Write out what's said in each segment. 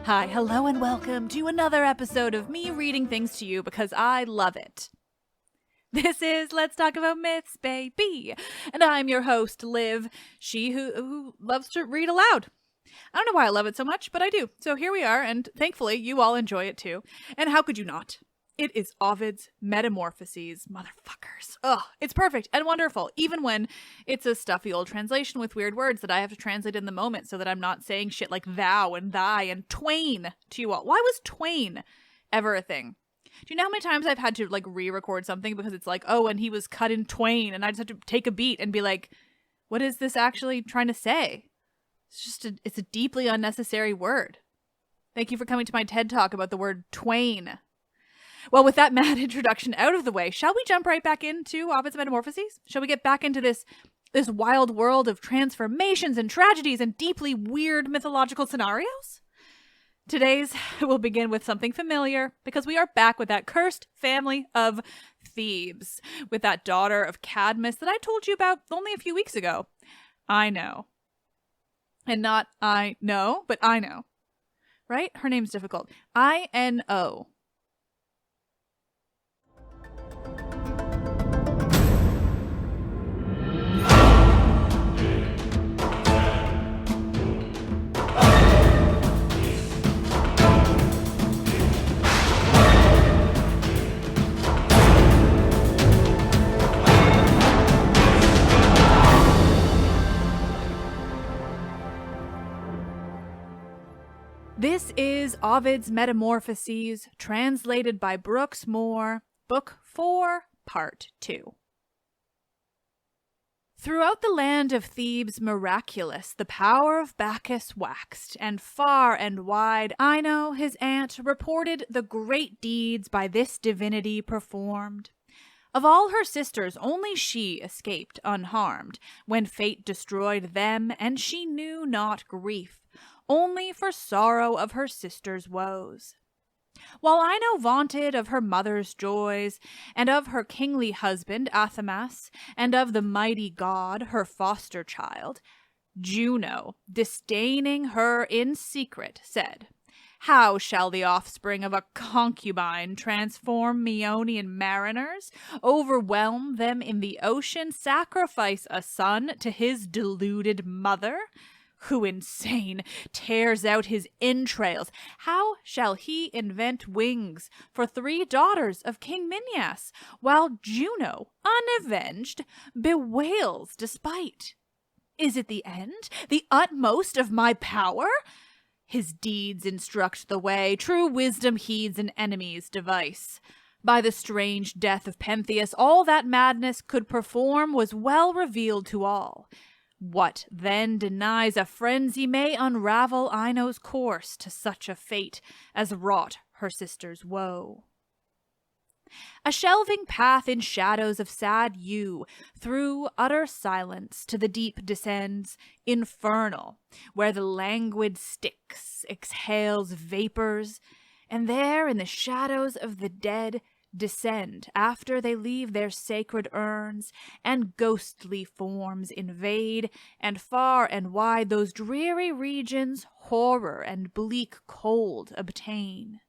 Hi, hello, and welcome to another episode of me reading things to you because I love it. This is Let's Talk About Myths, baby, and I'm your host, Liv, she who loves to read aloud. I don't know why I love it so much, but I do. So here we are, and thankfully you all enjoy it too. And how could you not? It is Ovid's Metamorphoses, motherfuckers. Ugh, it's perfect and wonderful, even when it's a stuffy old translation with weird words that I have to translate in the moment so that I'm not saying shit like thou and thy and twain to you all. Why was twain ever a thing? Do you know how many times I've had to like re-record something because it's like, oh, and he was cut in twain, and I just have to take a beat and be like, what is this actually trying to say? It's a deeply unnecessary word. Thank you for coming to my TED Talk about the word twain. Well, with that mad introduction out of the way, shall we jump right back into Ovid's Metamorphoses? Shall we get back into this wild world of transformations and tragedies and deeply weird mythological scenarios? Today's will begin with something familiar, because we are back with that cursed family of Thebes, with that daughter of Cadmus that I told you about only a few weeks ago. I know. And not I know, but I know. Right? Her name's difficult. I-N-O. This is Ovid's Metamorphoses, translated by Brooks Moore, Book 4, Part 2. Throughout the land of Thebes miraculous, the power of Bacchus waxed, and far and wide Ino, his aunt, reported the great deeds by this divinity performed. Of all her sisters, only she escaped unharmed, when fate destroyed them, and she knew not grief, only for sorrow of her sister's woes. While Ino vaunted of her mother's joys, and of her kingly husband Athamas, and of the mighty god, her foster child, Juno, disdaining her in secret, said, "How shall the offspring of a concubine transform Meonian mariners, overwhelm them in the ocean, sacrifice a son to his deluded mother? Who insane tears out his entrails? How shall he invent wings for 3 daughters of King Minyas, while Juno, unavenged, bewails despite? Is it the end, the utmost of my power? His deeds instruct the way, true wisdom heeds an enemy's device. By the strange death of Pentheus, all that madness could perform was well revealed to all. What then denies a frenzy may unravel Ino's course to such a fate as wrought her sister's woe. A shelving path in shadows of sad yew, through utter silence to the deep descends, infernal, where the languid Styx exhales vapors, and there in the shadows of the dead descend after they leave their sacred urns, and ghostly forms invade, and far and wide those dreary regions horror and bleak cold obtain.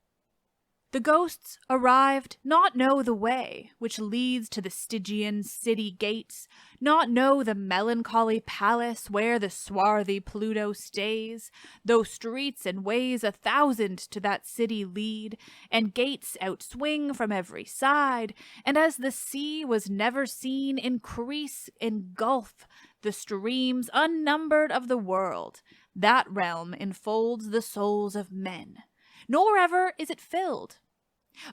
The ghosts arrived not know the way which leads to the Stygian city gates, not know the melancholy palace where the swarthy Pluto stays, though streets and ways 1,000 to that city lead, and gates outswing from every side, and as the sea was never seen, increase, engulf the streams unnumbered of the world. That realm enfolds the souls of men, nor ever is it filled.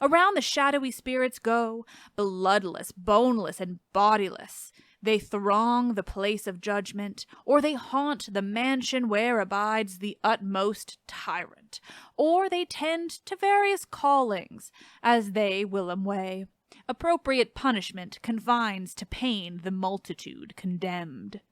Around the shadowy spirits go, bloodless, boneless, and bodiless. They throng the place of judgment, or they haunt the mansion where abides the utmost tyrant, or they tend to various callings, as they whilom way. Appropriate punishment confines to pain the multitude condemned.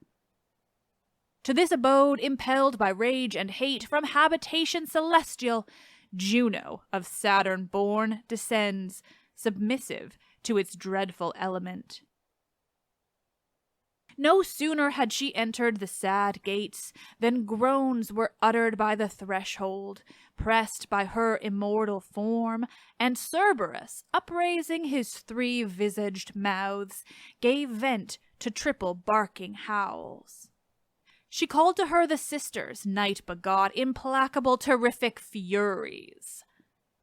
To this abode, impelled by rage and hate from habitation celestial, Juno, of Saturn born, descends, submissive to its dreadful element. No sooner had she entered the sad gates than groans were uttered by the threshold, pressed by her immortal form, and Cerberus, upraising his three-visaged mouths, gave vent to triple barking howls. She called to her the sisters, night begot, implacable, terrific furies.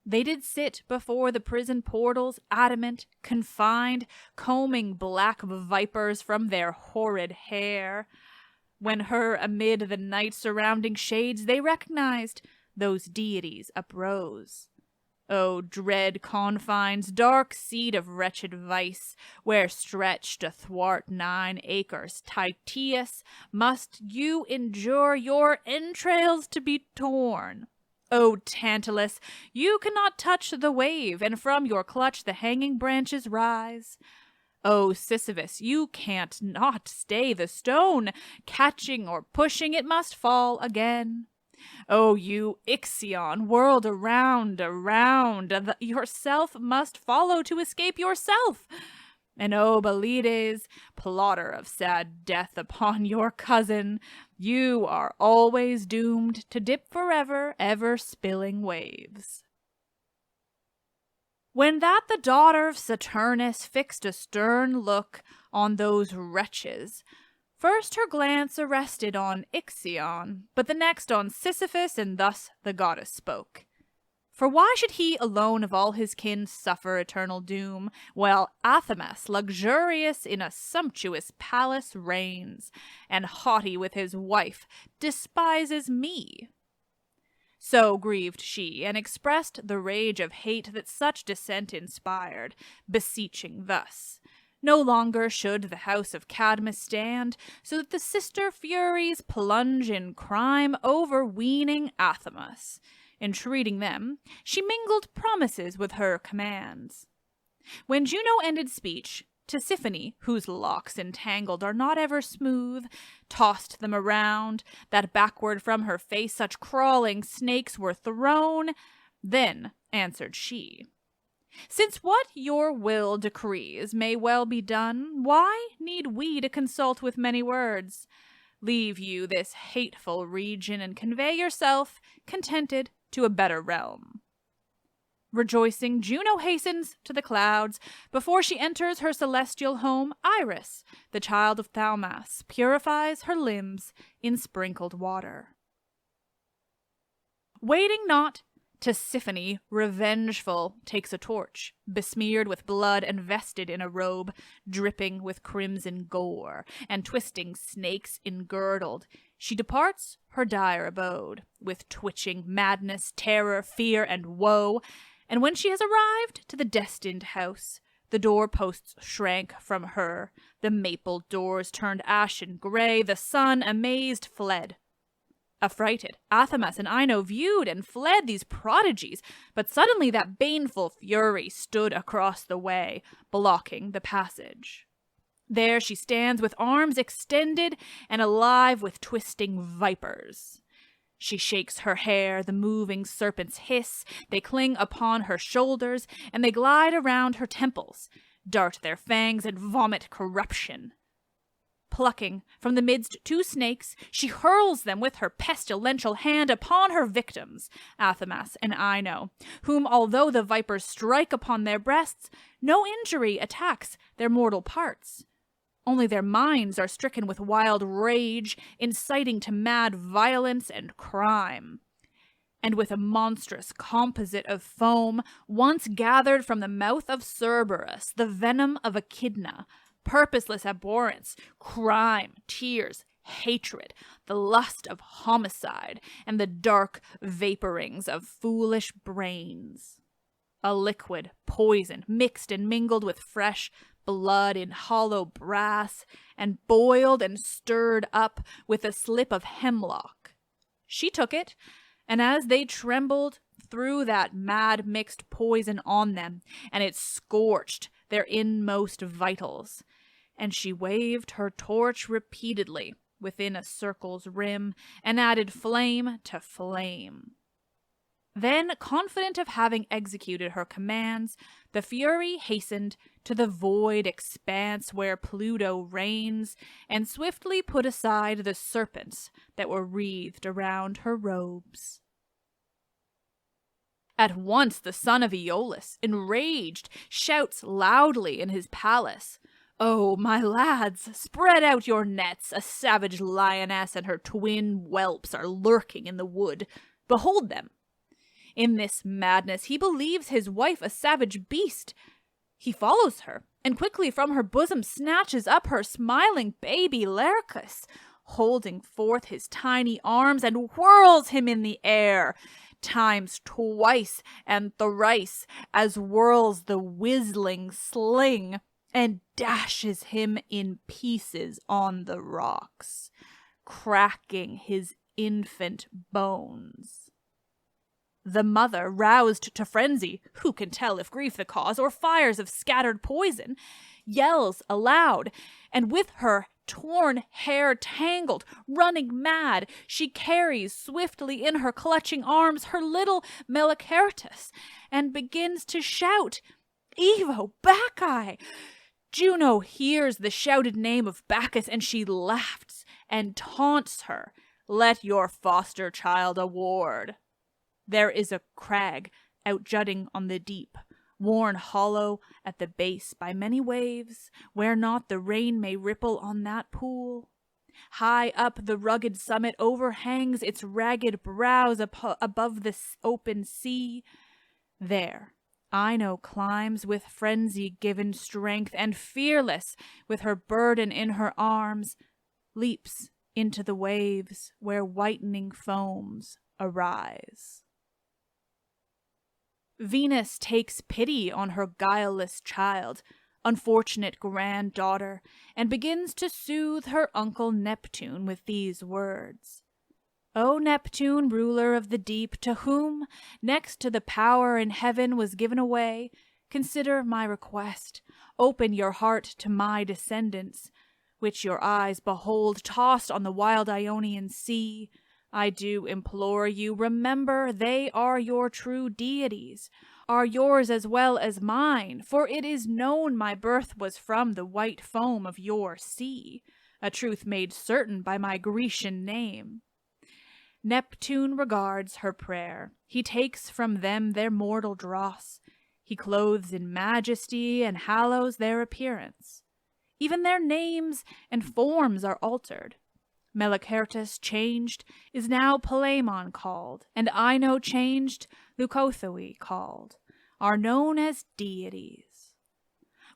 They did sit before the prison portals, adamant, confined, combing black vipers from their horrid hair. When her amid the night surrounding shades they recognized, those deities uprose. O dread confines, dark seat of wretched vice, where stretched athwart 9 acres Tityus, must you endure your entrails to be torn? O Tantalus, you cannot touch the wave, and from your clutch the hanging branches rise. O Sisyphus, you can't not stay the stone, catching or pushing it must fall again. O you Ixion, whirled around, yourself must follow to escape yourself. And O Belides, plotter of sad death upon your cousin, you are always doomed to dip forever, ever spilling waves. When that the daughter of Saturnus fixed a stern look on those wretches, first her glance arrested on Ixion, but the next on Sisyphus, and thus the goddess spoke. For why should he alone of all his kin suffer eternal doom, while Athamas, luxurious in a sumptuous palace, reigns, and haughty with his wife, despises me? So grieved she, and expressed the rage of hate that such dissent inspired, beseeching thus. No longer should the house of Cadmus stand, so that the sister Furies plunge in crime, overweening Athamas. Entreating them, she mingled promises with her commands. When Juno ended speech, Tisiphone, whose locks entangled are not ever smooth, tossed them around, that backward from her face such crawling snakes were thrown. Then answered she, Since what your will decrees may well be done, why need we to consult with many words? Leave you this hateful region, and convey yourself, contented, to a better realm. Rejoicing, Juno hastens to the clouds. Before she enters her celestial home, Iris, the child of Thaumas, purifies her limbs in sprinkled water. Waiting not, Tisiphone, revengeful, takes a torch, besmeared with blood and vested in a robe, dripping with crimson gore, and twisting snakes engirdled. She departs her dire abode, with twitching madness, terror, fear, and woe, and when she has arrived to the destined house, the doorposts shrank from her, the maple doors turned ashen gray, the sun, amazed, fled. Affrighted, Athamas and Ino viewed and fled these prodigies, but suddenly that baneful fury stood across the way, blocking the passage. There she stands with arms extended and alive with twisting vipers. She shakes her hair, the moving serpents hiss, they cling upon her shoulders, and they glide around her temples, dart their fangs and vomit corruption. Plucking from the midst 2 snakes, she hurls them with her pestilential hand upon her victims, Athamas and Ino, whom although the vipers strike upon their breasts, no injury attacks their mortal parts. Only their minds are stricken with wild rage, inciting to mad violence and crime. And with a monstrous composite of foam, once gathered from the mouth of Cerberus, the venom of Echidna, purposeless abhorrence, crime, tears, hatred, the lust of homicide, and the dark vaporings of foolish brains. A liquid, poison, mixed and mingled with fresh, blood in hollow brass, and boiled and stirred up with a slip of hemlock. She took it, and as they trembled, threw that mad mixed poison on them, and it scorched their inmost vitals. And she waved her torch repeatedly within a circle's rim, and added flame to flame. Then, confident of having executed her commands, the Fury hastened to the void expanse where Pluto reigns, and swiftly put aside the serpents that were wreathed around her robes. At once the son of Aeolus, enraged, shouts loudly in his palace, "Oh, my lads, spread out your nets! A savage lioness and her twin whelps are lurking in the wood. Behold them!" In this madness he believes his wife a savage beast. He follows her, and quickly from her bosom snatches up her smiling baby Lycus, holding forth his tiny arms, and whirls him in the air, times twice and thrice, as whirls the whistling sling, and dashes him in pieces on the rocks, cracking his infant bones. The mother, roused to frenzy, who can tell if grief the cause, or fires of scattered poison, yells aloud, and with her torn hair tangled, running mad, she carries swiftly in her clutching arms her little Metamorphoses, and begins to shout, "Evo, Bacchae!" Juno hears the shouted name of Bacchus, and she laughs and taunts her. "Let your foster child award." There is a crag outjutting on the deep, worn hollow at the base by many waves, where not the rain may ripple on that pool. High up the rugged summit overhangs its ragged brows above the open sea. There Ino climbs with frenzy-given strength, and fearless, with her burden in her arms, leaps into the waves where whitening foams arise. Venus takes pity on her guileless child, unfortunate granddaughter, and begins to soothe her uncle Neptune with these words. "O Neptune, ruler of the deep, to whom, next to the power in heaven was given away, consider my request. Open your heart to my descendants, which your eyes behold tossed on the wild Ionian sea. I do implore you, remember they are your true deities, are yours as well as mine, for it is known my birth was from the white foam of your sea, a truth made certain by my Grecian name." Neptune regards her prayer. He takes from them their mortal dross. He clothes in majesty and hallows their appearance. Even their names and forms are altered. Metamorphoses changed is now Palemon called, and Ino changed, Leucothoi called, are known as deities.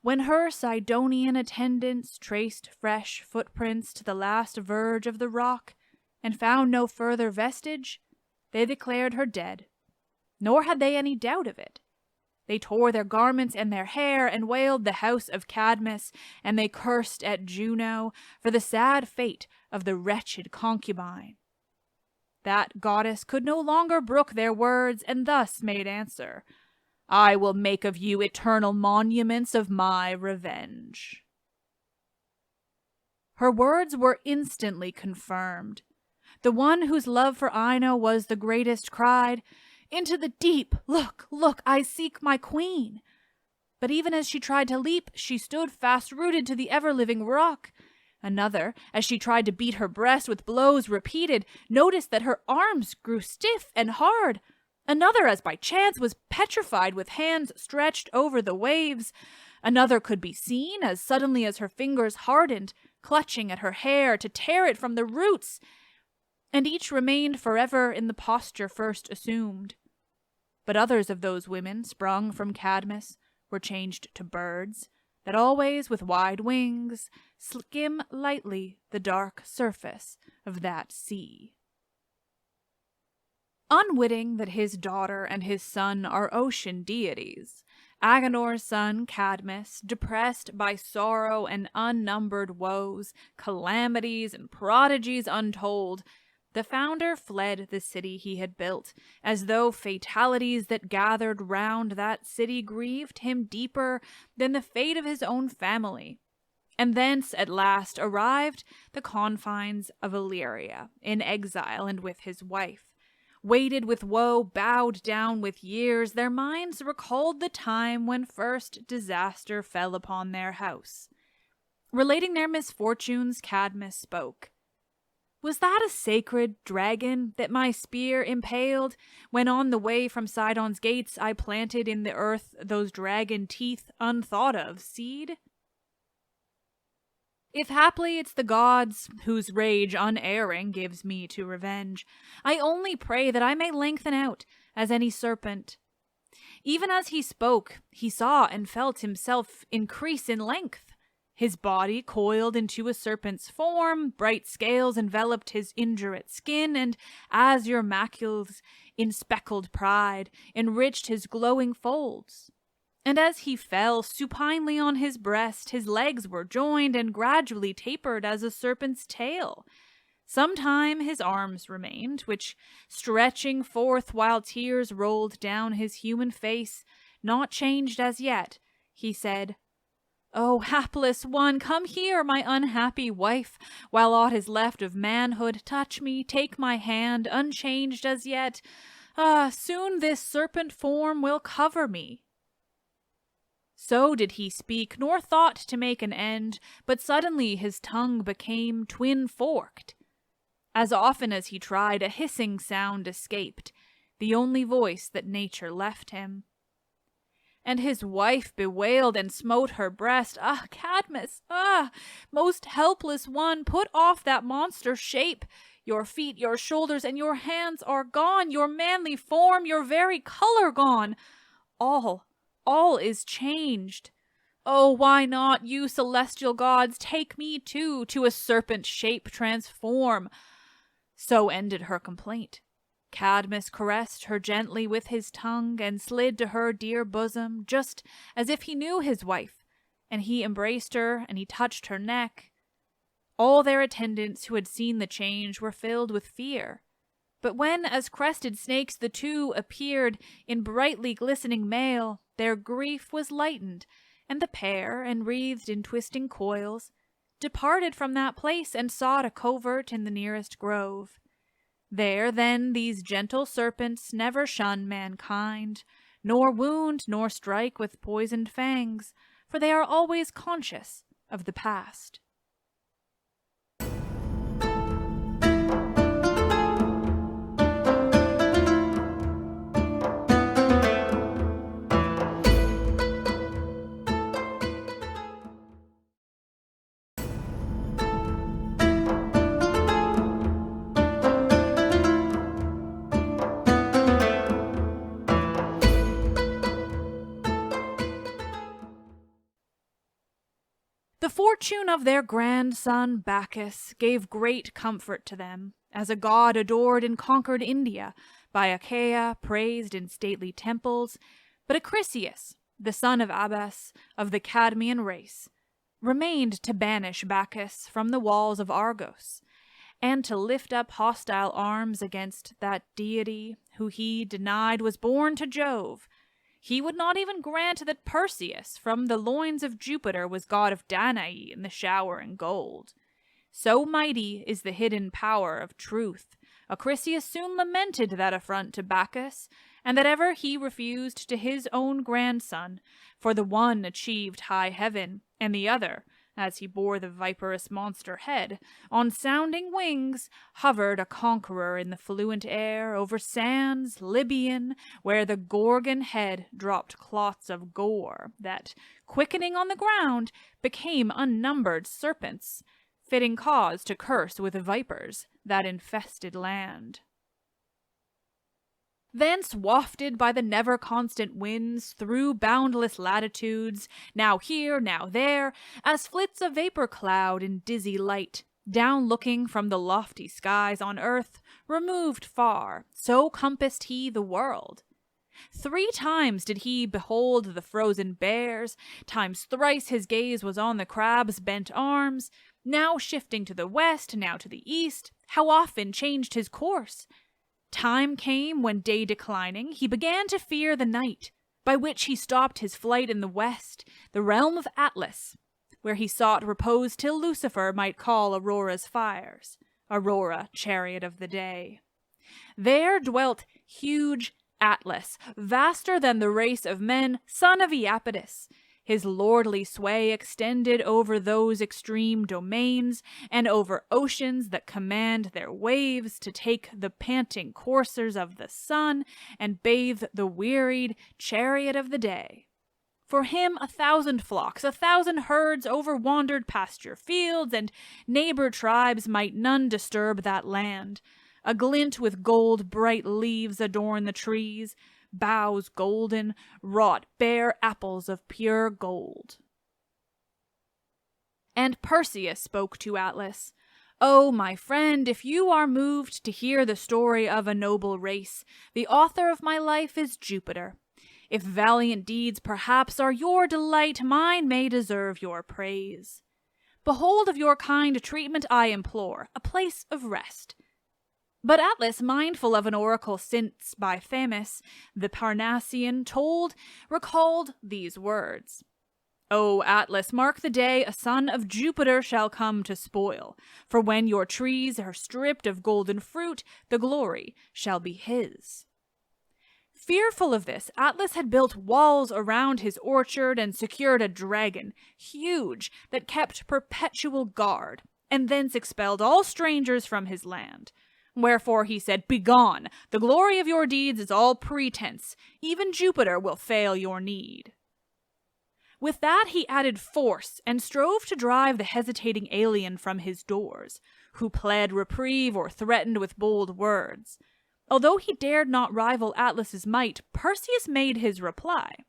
When her Sidonian attendants traced fresh footprints to the last verge of the rock, and found no further vestige, they declared her dead. Nor had they any doubt of it. They tore their garments and their hair, and wailed the house of Cadmus, and they cursed at Juno for the sad fate of the wretched concubine. That goddess could no longer brook their words, and thus made answer, "I will make of you eternal monuments of my revenge." Her words were instantly confirmed. The one whose love for Ino was the greatest cried, "Into the deep! Look, look, I seek my queen!" But even as she tried to leap, she stood fast-rooted to the ever-living rock. Another, as she tried to beat her breast with blows repeated, noticed that her arms grew stiff and hard. Another, as by chance, was petrified with hands stretched over the waves. Another could be seen, as suddenly as her fingers hardened, clutching at her hair to tear it from the roots. And each remained forever in the posture first assumed. But others of those women, sprung from Cadmus, were changed to birds, that always with wide wings skim lightly the dark surface of that sea. Unwitting that his daughter and his son are ocean deities, Agenor's son Cadmus, depressed by sorrow and unnumbered woes, calamities and prodigies untold, the founder fled the city he had built, as though fatalities that gathered round that city grieved him deeper than the fate of his own family. And thence at last arrived the confines of Illyria, in exile and with his wife. Weighted with woe, bowed down with years, their minds recalled the time when first disaster fell upon their house. Relating their misfortunes, Cadmus spoke. "Was that a sacred dragon that my spear impaled, when on the way from Sidon's gates I planted in the earth those dragon teeth unthought of seed? If haply it's the gods, whose rage unerring gives me to revenge, I only pray that I may lengthen out as any serpent." Even as he spoke, he saw and felt himself increase in length. His body coiled into a serpent's form, bright scales enveloped his indurate skin, and azure macules in speckled pride enriched his glowing folds. And as he fell supinely on his breast, his legs were joined and gradually tapered as a serpent's tail. Sometime his arms remained, which, stretching forth while tears rolled down his human face, not changed as yet, he said, "O hapless one, come here, my unhappy wife, while aught is left of manhood, touch me, take my hand, unchanged as yet. Soon this serpent form will cover me." So did he speak, nor thought to make an end, but suddenly his tongue became twin-forked. As often as he tried, a hissing sound escaped, the only voice that nature left him. And his wife bewailed and smote her breast, Cadmus, most helpless one, put off that monster shape. Your feet, your shoulders, and your hands are gone, your manly form, your very color gone. All is changed. Oh, why not, you celestial gods, take me too, to a serpent shape transform? So ended her complaint. Cadmus caressed her gently with his tongue and slid to her dear bosom, just as if he knew his wife, and he embraced her and he touched her neck. All their attendants who had seen the change were filled with fear. But when, as crested snakes, the two appeared in brightly glistening mail, their grief was lightened, and the pair, enwreathed in twisting coils, departed from that place and sought a covert in the nearest grove. There, then, these gentle serpents never shun mankind, nor wound nor strike with poisoned fangs, for they are always conscious of the past. The fortune of their grandson Bacchus gave great comfort to them, as a god adored and conquered India, by Achaia praised in stately temples, but Acrisius, the son of Abas, of the Cadmean race, remained to banish Bacchus from the walls of Argos, and to lift up hostile arms against that deity who he denied was born to Jove. He would not even grant that Perseus from the loins of Jupiter was god of Danae in the shower and gold. So mighty is the hidden power of truth, Acrisius soon lamented that affront to Bacchus, and that ever he refused to his own grandson, for the one achieved high heaven, and the other, as he bore the viperous monster head, on sounding wings, hovered a conqueror in the fluent air over sands Libyan, where the Gorgon head dropped clots of gore that, quickening on the ground, became unnumbered serpents, fitting cause to curse with vipers that infested land. Thence wafted by the never-constant winds through boundless latitudes, now here, now there, as flits a vapor cloud in dizzy light, down looking from the lofty skies on earth, removed far, so compassed he the world. 3 times did he behold the frozen bears, times thrice his gaze was on the crab's bent arms, now shifting to the west, now to the east, how often changed his course. Time came when, day declining, he began to fear the night, by which he stopped his flight in the west, the realm of Atlas, where he sought repose till Lucifer might call Aurora's fires, Aurora, chariot of the day. There dwelt huge Atlas, vaster than the race of men, son of Iapetus. His lordly sway extended over those extreme domains, and over oceans that command their waves to take the panting coursers of the sun and bathe the wearied chariot of the day. For him 1,000 flocks, 1,000 herds over wandered pasture fields, and neighbor tribes might none disturb that land. A glint with gold bright leaves adorn the trees, boughs golden, wrought bare apples of pure gold. And Perseus spoke to Atlas. "O my friend, if you are moved to hear the story of a noble race, the author of my life is Jupiter. If valiant deeds perhaps are your delight, mine may deserve your praise. Behold of your kind treatment I implore, a place of rest." But Atlas, mindful of an oracle since by Themis, the Parnassian, told, recalled these words. "O Atlas, mark the day a son of Jupiter shall come to spoil, for when your trees are stripped of golden fruit, the glory shall be his." Fearful of this, Atlas had built walls around his orchard and secured a dragon, huge, that kept perpetual guard, and thence expelled all strangers from his land. Wherefore he said, "Begone! The glory of your deeds is all pretense. Even Jupiter will fail your need." With that he added force, and strove to drive the hesitating alien from his doors, who pled reprieve or threatened with bold words. Although he dared not rival Atlas's might, Perseus made his reply.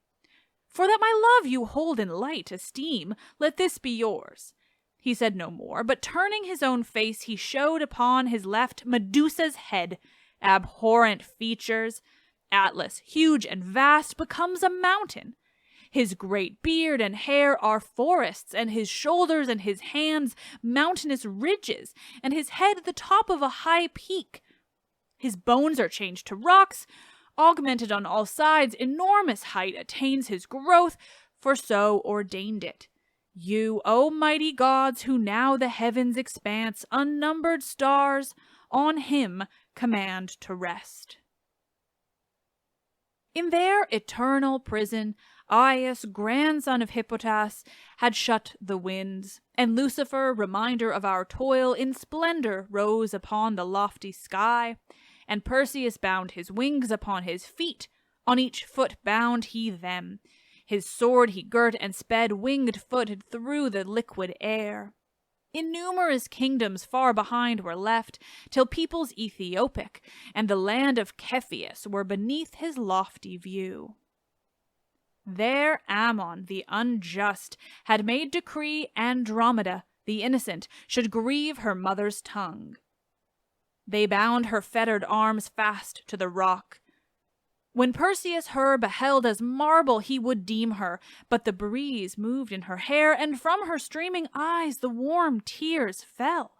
"For that my love you hold in light esteem, let this be yours." He said no more, but turning his own face, he showed upon his left Medusa's head, abhorrent features. Atlas, huge and vast, becomes a mountain. His great beard and hair are forests, and his shoulders and his hands mountainous ridges, and his head the top of a high peak. His bones are changed to rocks, augmented on all sides, enormous height attains his growth, for so ordained it. You, O mighty gods, who now the heavens expanse, unnumbered stars, on him command to rest. In their eternal prison, Aias, grandson of Hippotas, had shut the winds, and Lucifer, reminder of our toil, in splendor rose upon the lofty sky, and Perseus bound his wings upon his feet, on each foot bound he them. His sword he girt and sped winged-footed through the liquid air. Innumerous kingdoms far behind were left, till peoples Ethiopic and the land of Cepheus were beneath his lofty view. There Ammon, the unjust, had made decree Andromeda, the innocent, should grieve her mother's tongue. They bound her fettered arms fast to the rock. When Perseus her beheld as marble he would deem her, but the breeze moved in her hair, and from her streaming eyes the warm tears fell.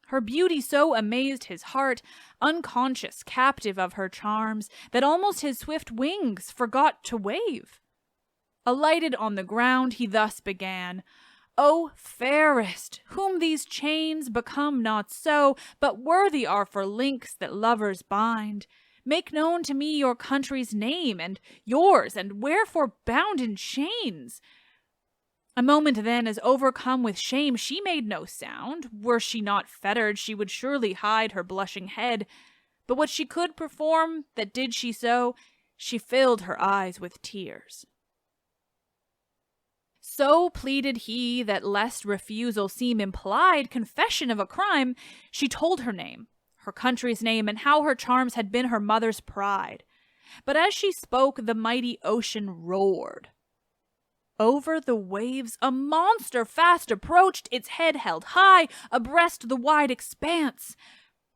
Her beauty so amazed his heart, unconscious, captive of her charms, that almost his swift wings forgot to wave. Alighted on the ground, he thus began, "O fairest, whom these chains become not so, but worthy are for links that lovers bind. Make known to me your country's name, and yours, and wherefore bound in chains." A moment then, as overcome with shame, she made no sound. Were she not fettered, she would surely hide her blushing head. But what she could perform, that did she so, she filled her eyes with tears. So pleaded he that, lest refusal seem implied confession of a crime, she told her name, her country's name, and how her charms had been her mother's pride. But as she spoke, the mighty ocean roared. Over the waves a monster fast approached, its head held high, abreast the wide expanse.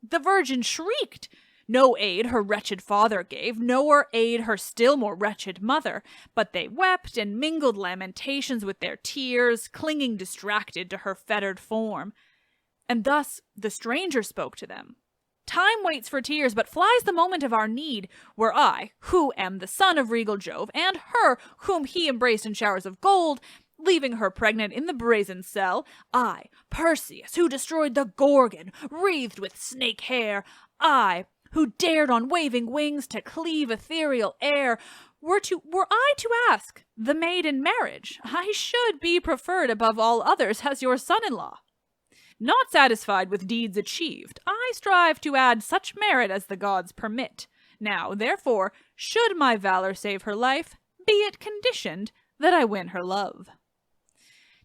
The virgin shrieked. No aid her wretched father gave, nor aid her still more wretched mother, but they wept and mingled lamentations with their tears, clinging distracted to her fettered form. And thus the stranger spoke to them. Time waits for tears, but flies the moment of our need. Were I, who am the son of regal Jove, and her whom he embraced in showers of gold, leaving her pregnant in the brazen cell, I, Perseus, who destroyed the Gorgon, wreathed with snake hair, I, who dared on waving wings to cleave ethereal air, were I to ask the maid in marriage, I should be preferred above all others as your son-in-law. Not satisfied with deeds achieved, I strive to add such merit as the gods permit. Now, therefore, should my valor save her life, be it conditioned that I win her love.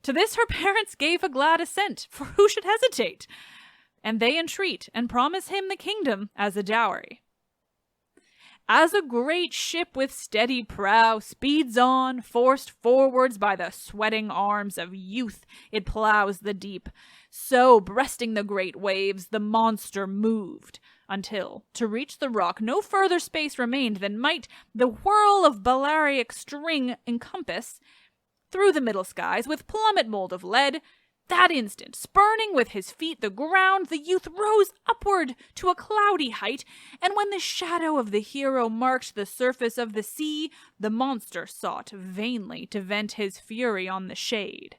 To this her parents gave a glad assent, for who should hesitate? And they entreat and promise him the kingdom as a dowry. As a great ship with steady prow speeds on, forced forwards by the sweating arms of youth, it plows the deep. So, breasting the great waves, the monster moved, until, to reach the rock, no further space remained than might the whirl of Balearic string encompass. Through the middle skies, with plummet mold of lead, that instant, spurning with his feet the ground, the youth rose upward to a cloudy height, and when the shadow of the hero marked the surface of the sea, the monster sought vainly to vent his fury on the shade.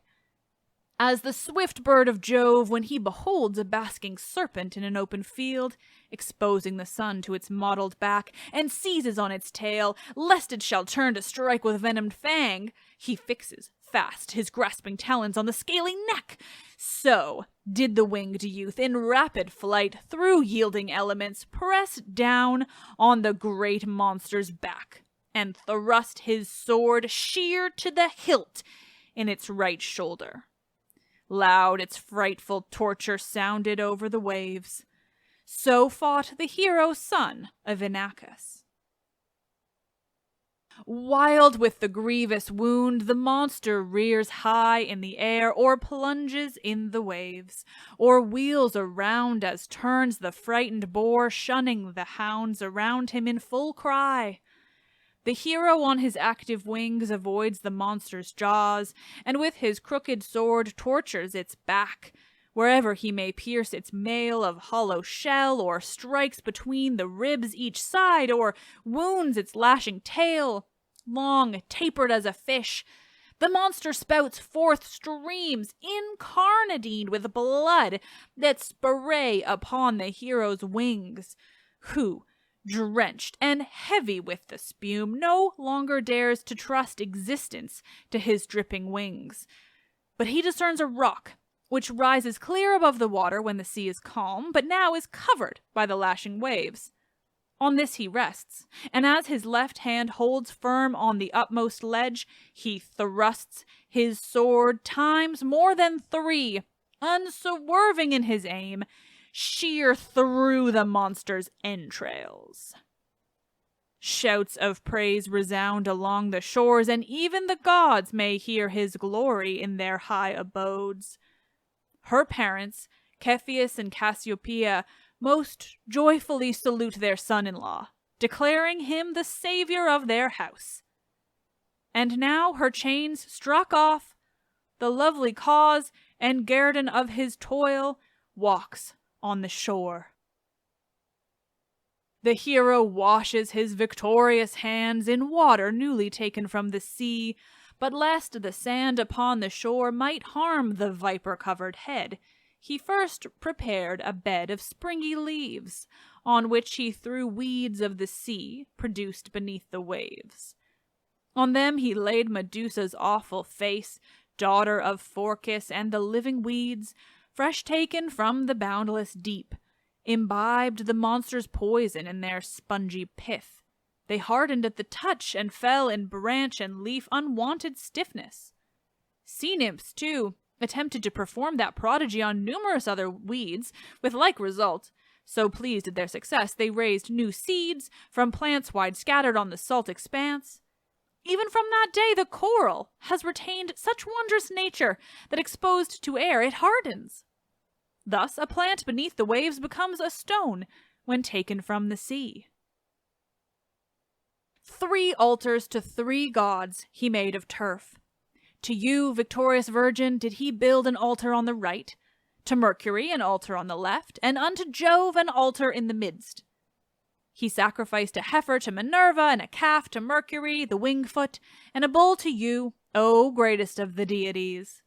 As the swift bird of Jove, when he beholds a basking serpent in an open field, exposing the sun to its mottled back, and seizes on its tail, lest it shall turn to strike with venomed fang, he fixes fast his grasping talons on the scaly neck. So did the winged youth in rapid flight through yielding elements press down on the great monster's back, and thrust his sword sheer to the hilt in its right shoulder. Loud its frightful torture sounded over the waves. So fought the hero son of Inachus. Wild with the grievous wound, the monster rears high in the air, or plunges in the waves, or wheels around as turns the frightened boar, shunning the hounds around him in full cry. The hero on his active wings avoids the monster's jaws, and with his crooked sword tortures its back, wherever he may pierce its mail of hollow shell, or strikes between the ribs each side, or wounds its lashing tail. Long, tapered as a fish, the monster spouts forth streams incarnadined with blood that spray upon the hero's wings, who, drenched and heavy with the spume, no longer dares to trust existence to his dripping wings. But he discerns a rock, which rises clear above the water when the sea is calm, but now is covered by the lashing waves. On this he rests, and as his left hand holds firm on the utmost ledge, he thrusts his sword times more than 3, unswerving in his aim, sheer through the monster's entrails. Shouts of praise resound along the shores, and even the gods may hear his glory in their high abodes. Her parents, Cepheus and Cassiopeia, most joyfully salute their son-in-law, declaring him the savior of their house. And now her chains struck off, the lovely cause and guerdon of his toil walks on the shore. The hero washes his victorious hands in water newly taken from the sea, but lest the sand upon the shore might harm the viper-covered head, he first prepared a bed of springy leaves, on which he threw weeds of the sea produced beneath the waves. On them he laid Medusa's awful face, daughter of Phorcys, and the living weeds, fresh taken from the boundless deep, imbibed the monster's poison in their spongy pith. They hardened at the touch, and fell in branch and leaf unwonted stiffness. Sea nymphs, too, attempted to perform that prodigy on numerous other weeds, with like result. So pleased at their success, they raised new seeds from plants wide scattered on the salt expanse. Even from that day the coral has retained such wondrous nature that exposed to air it hardens. Thus a plant beneath the waves becomes a stone, when taken from the sea. 3 altars to 3 gods he made of turf. To you, victorious virgin, did he build an altar on the right, to Mercury an altar on the left, and unto Jove an altar in the midst. He sacrificed a heifer to Minerva, and a calf to Mercury, the wing-foot, and a bull to you, O greatest of the deities.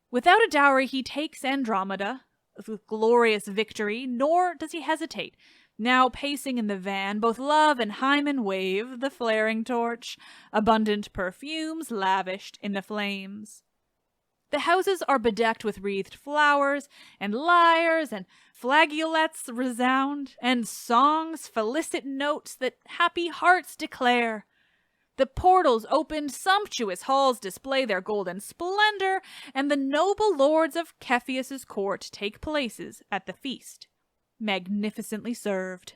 Without a dowry he takes Andromeda, with glorious victory, nor does he hesitate. Now pacing in the van, both Love and Hymen wave the flaring torch, abundant perfumes lavished in the flames. The houses are bedecked with wreathed flowers, and lyres and flageolets resound, and songs felicit notes that happy hearts declare. The portals opened, sumptuous halls display their golden splendor, and the noble lords of Cepheus's court take places at the feast, magnificently served.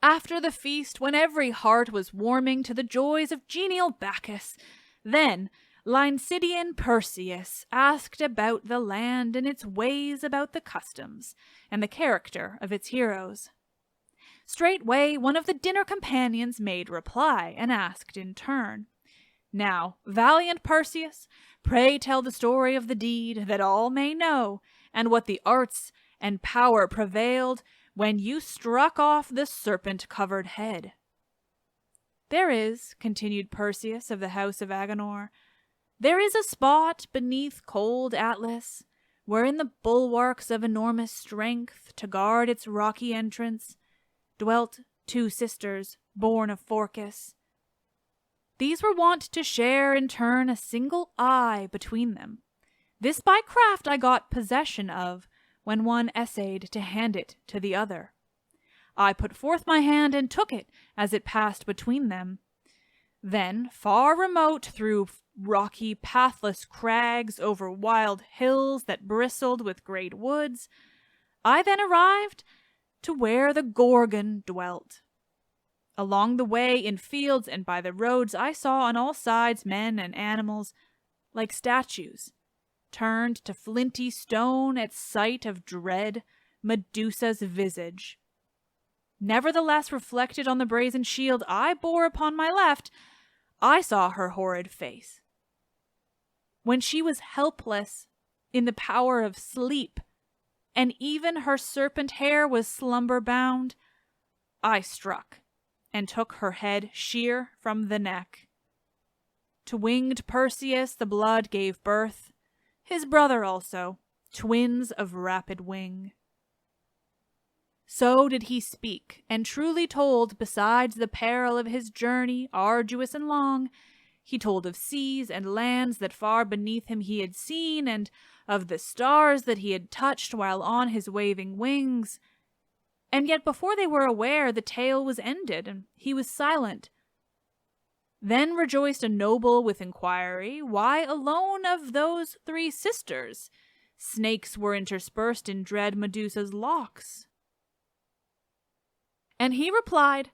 After the feast, when every heart was warming to the joys of genial Bacchus, then Lyncidian Perseus asked about the land and its ways about the customs, and the character of its heroes. Straightway one of the dinner companions made reply, and asked in turn, Now, valiant Perseus, pray tell the story of the deed, that all may know, and what the arts and power prevailed when you struck off the serpent-covered head. There is, continued Perseus of the house of Agenor, there is a spot beneath cold Atlas, wherein the bulwarks of enormous strength, to guard its rocky entrance, dwelt 2 sisters, born of Phorcys. These were wont to share in turn a single eye between them. This by craft I got possession of, when one essayed to hand it to the other. I put forth my hand and took it as it passed between them. Then, far remote through rocky pathless crags, over wild hills that bristled with great woods, I then arrived to where the Gorgon dwelt. Along the way, in fields and by the roads, I saw on all sides men and animals, like statues, turned to flinty stone at sight of dread Medusa's visage. Nevertheless, reflected on the brazen shield I bore upon my left, I saw her horrid face. When she was helpless in the power of sleep, and even her serpent hair was slumber-bound, I struck, and took her head sheer from the neck. To winged Perseus the blood gave birth, his brother also, twins of rapid wing. So did he speak, and truly told, besides the peril of his journey, arduous and long, he told of seas and lands that far beneath him he had seen, and of the stars that he had touched while on his waving wings. And yet before they were aware, the tale was ended, and he was silent. Then rejoiced a noble with inquiry, why alone of those 3 sisters snakes were interspersed in dread Medusa's locks? And he replied,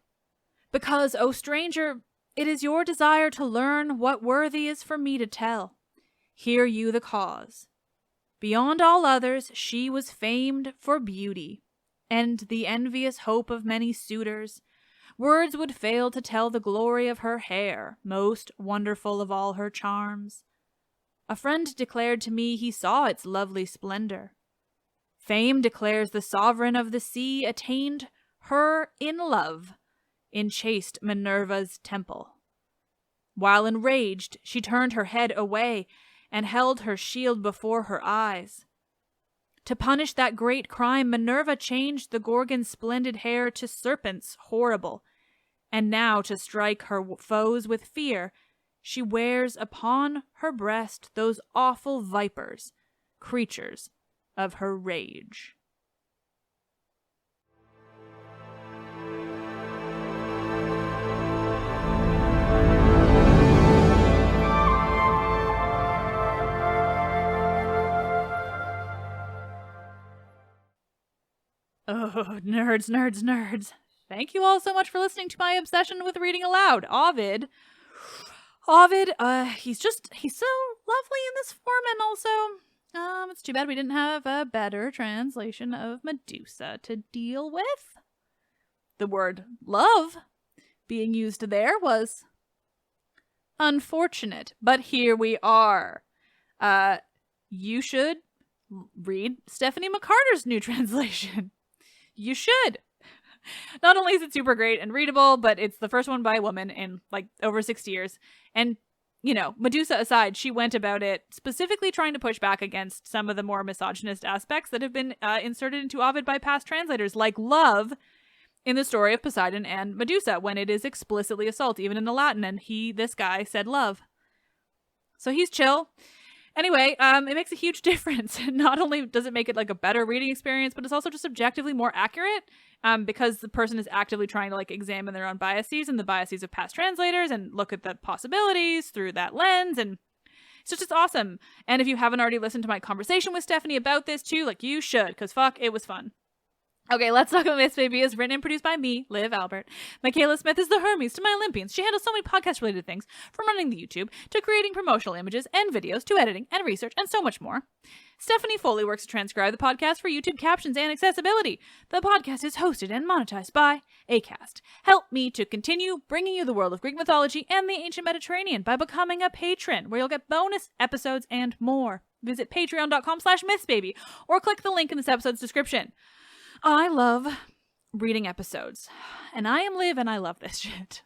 Because, O stranger, it is your desire to learn what worthy is for me to tell. Hear you the cause. Beyond all others, she was famed for beauty, and the envious hope of many suitors. Words would fail to tell the glory of her hair, most wonderful of all her charms. A friend declared to me he saw its lovely splendor. Fame declares the sovereign of the sea attained her in love in chaste Minerva's temple. While enraged, she turned her head away and held her shield before her eyes. To punish that great crime, Minerva changed the Gorgon's splendid hair to serpents horrible, and now to strike her foes with fear, she wears upon her breast those awful vipers, creatures of her rage. Oh, nerds. Thank you all so much for listening to my obsession with reading aloud. Ovid, he's so lovely in this form, and also It's too bad we didn't have a better translation of Medusa to deal with. The word love being used there was unfortunate, but here we are. You should read Stephanie McCarter's new translation. You should. Not only is it super great and readable, but it's the first one by a woman in like over 60 years. And, you know, Medusa aside, she went about it specifically trying to push back against some of the more misogynist aspects that have been inserted into Ovid by past translators, like love in the story of Poseidon and Medusa, when it is explicitly assault, even in the Latin, and this guy said love. So he's chill. Anyway, it makes a huge difference. Not only does it make it like a better reading experience, but it's also just objectively more accurate because the person is actively trying to like examine their own biases and the biases of past translators and look at the possibilities through that lens. And it's just awesome. And if you haven't already listened to my conversation with Stephanie about this too, like you should, because fuck, it was fun. Okay, Let's Talk About Miss Baby is written and produced by me, Liv Albert. Michaela Smith is the Hermes to my Olympians. She handles so many podcast-related things, from running the YouTube, to creating promotional images and videos, to editing and research, and so much more. Stephanie Foley works to transcribe the podcast for YouTube captions and accessibility. The podcast is hosted and monetized by Acast. Help me to continue bringing you the world of Greek mythology and the ancient Mediterranean by becoming a patron, where you'll get bonus episodes and more. Visit patreon.com/mythsbaby or click the link in this episode's description. I love reading episodes, and I am Liv, and I love this shit.